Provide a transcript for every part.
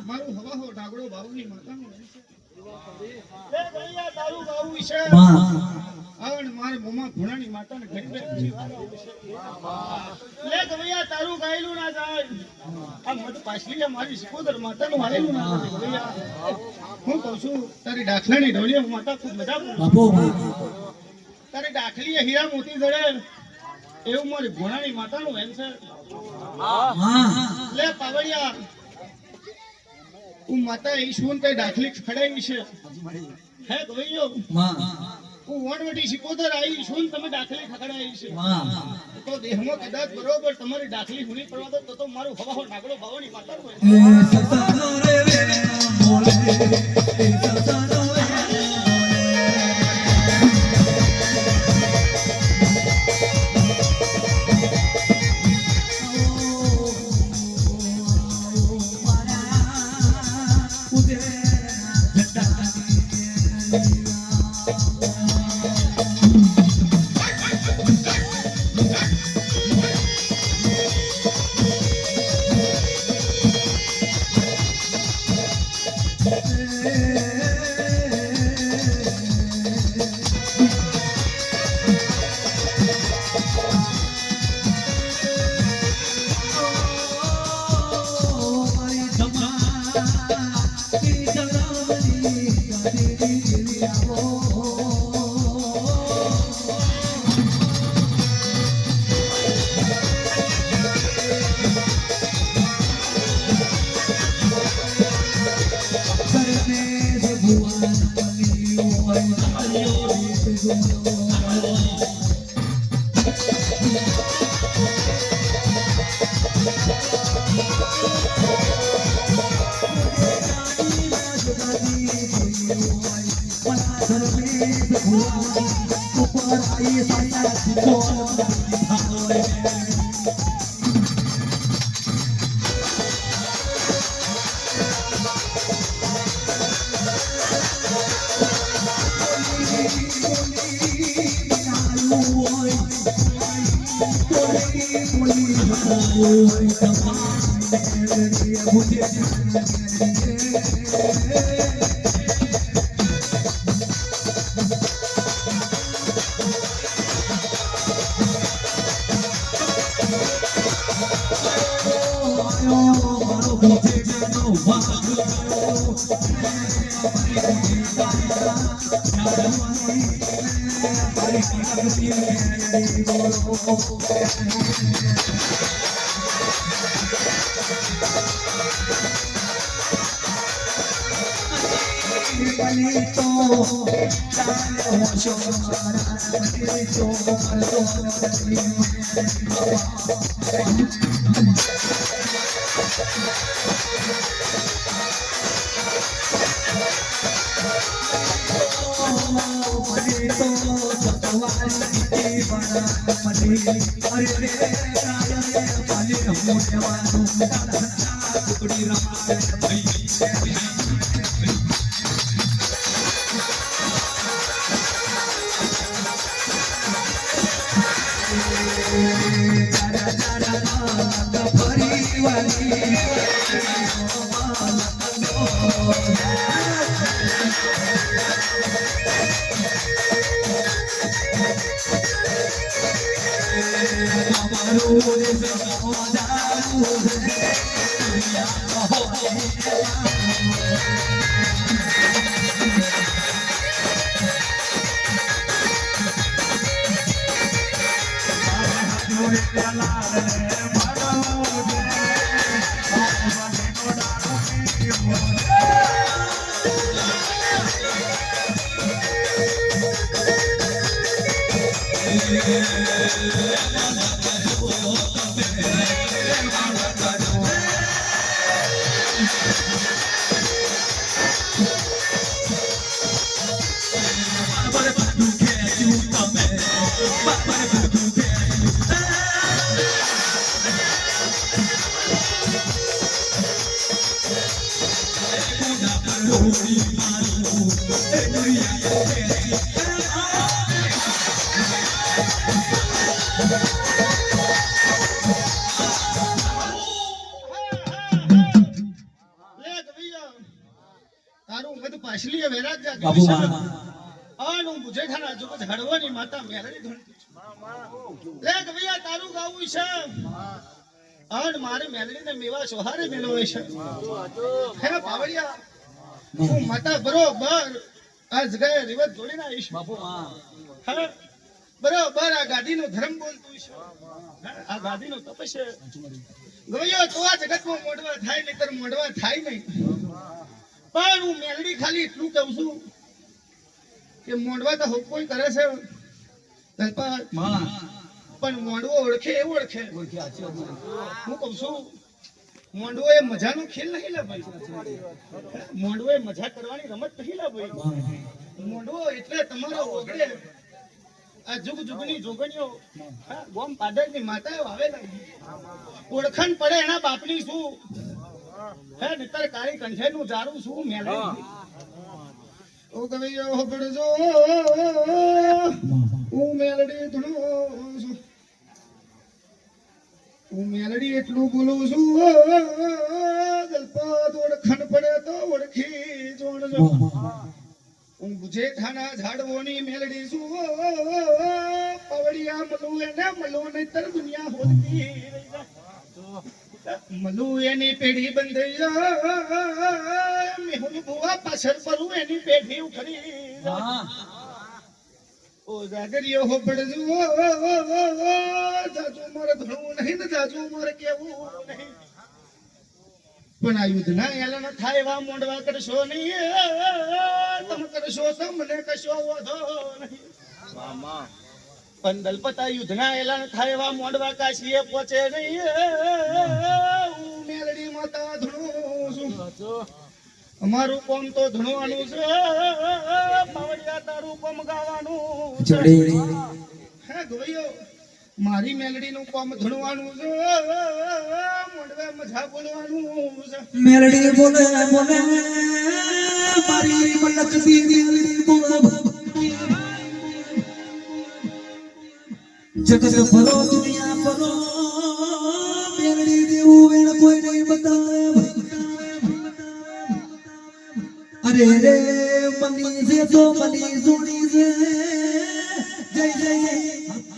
મારું હવા હો ડાગડો બાઉની માતાનું છે એ ભૈયા તારું બાઉ છે આવણ મારે મોમાં ઘોડાની માતાને ઘટે જીવાના છે લે ભૈયા તારું ગાયલું ના જાય આ મત પાછલી મારી સિકોદર માતાનું હાલેલું ના જાય ભૈયા હું કહું છું તારી ડાખલાની ઢોલિયા માતા ખૂબ મજા બાપો તારી ડાખલી હીરા મોતી જડે એવું મારી ઘોડાની માતાનું એમ છે લે પાવડિયા માતા ઈશ્વર કઈ દાખલી ખડાવી છે હે ગવૈયો હું વણવટી સિકોદર આવી ઈશ્વર તમે દાખલી ખકડાવી છે તો દેહમાં કદાચ બરોબર તમારી દાખલી હુની પડવા દો તો મારું હવા નાગડો ભાવની માતા હોય તારું મત પાછલી વેરાજ જા બાપુ આનું બુજે ખાના જો ઝડવાની માતા મેલડી ધણતી લે કવિયા તારું ગાવું છે આન મારી મેલડી ને મેવા સોહારે મેળવે છે હે પાવડિયા હું માતા બરોબર આ જગ્યાએ રિવત જોડીને આવીશ બાપુ હે બરોબર આ ગાદીનો ધર્મ બોલતું છે આ ગાદીનો તપ છે ગયો તો આ જગતમાં મોડવા થાય નહીતર મોડવા થાય નહીં પણ હું મેલડી ખાલી એટલું કહું છું કે મોડવા તો કોઈ કરે છે પણ મોડવો ઓળખે એવું ઓળખે હું કહું છું મોંડવો એ મજાનો ખેલ નહીં લે ભાઈ મોંડવો એ મજા કરવાની રમત નહીં લે ભાઈ મોંડવો એટલે તમારો ઓગળે આ જુગ જુગની જોગણીઓ ગોમ પાડરની માતાએ વાવેલા ઓળખાણ પડે એના બાપની શું હે નિતર કાળી કંઠેનું જારું શું મેળવી ઓ કવિયો હોબળજો હું મેલડી ધણું છું હું મેલડી એટલું બોલું છું ગલપાત ઓળખાણ પડે તો ઓળખી જોણજો હું ગુજે ખાના ઝાડવોની મેલડી છું પવડિયા મલું એને મલું નહીતર દુનિયા હોતી મલું એની પેઢી બંધાઈ મેહુલ બુઆ પાછળ પરું એની પેઢી ઉખડી ઓ જાગરિયો હો પડજો જાજુ મારે ધણવું નહીં ને જાજુ મારે કેવું નહીં પણ આ યુદ્ધના એલન થાય એવા મોંડવા કરશો નહીં તમે કરશો તો મને કશો વધો નહીં પણ દલપતા યુદ્ધના એલન થાય એવા મોંડવા કાશીએ પહોંચે નહીં હું મેલડી માતા ધણું છું અમારું કોમ તો ધણવાનું છે પાવડિયા તારું કોમ ગાવાનું હે ગોયો મારી મેલડી નું કોમ ધણવાનું છે મોંડવે મજા બોલવાનું છે મેલડી બોલે બોલે મારી મલક દીદી બોલે જગત ભરો દુનિયા ભરો મેલડી દેવું વેણ કોઈ નહીં બતાવે અરે રે મની જે તો મની જોડી છે જય જય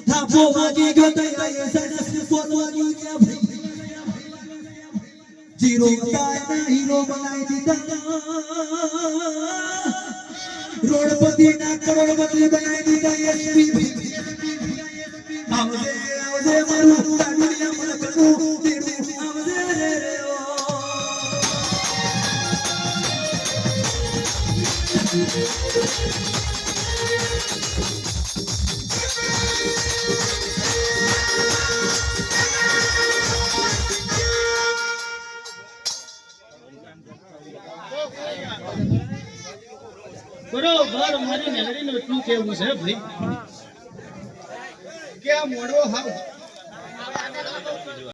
થાપો વાગી ગયો તૈયાર સરસ પોત વાગી ગયા ભાઈ જીરો બતાય હીરો બનાવી દીધા રોડપતિ ના કરોડપતિ બનાવી દીધા એસપી આવજે આવજે મારું દુનિયા મને કરું તેરું આવજે રે ઓ બરોબર મારી મેલડી નું એટલું કેવું છે ભાઈ કે આ મોડવો હાવ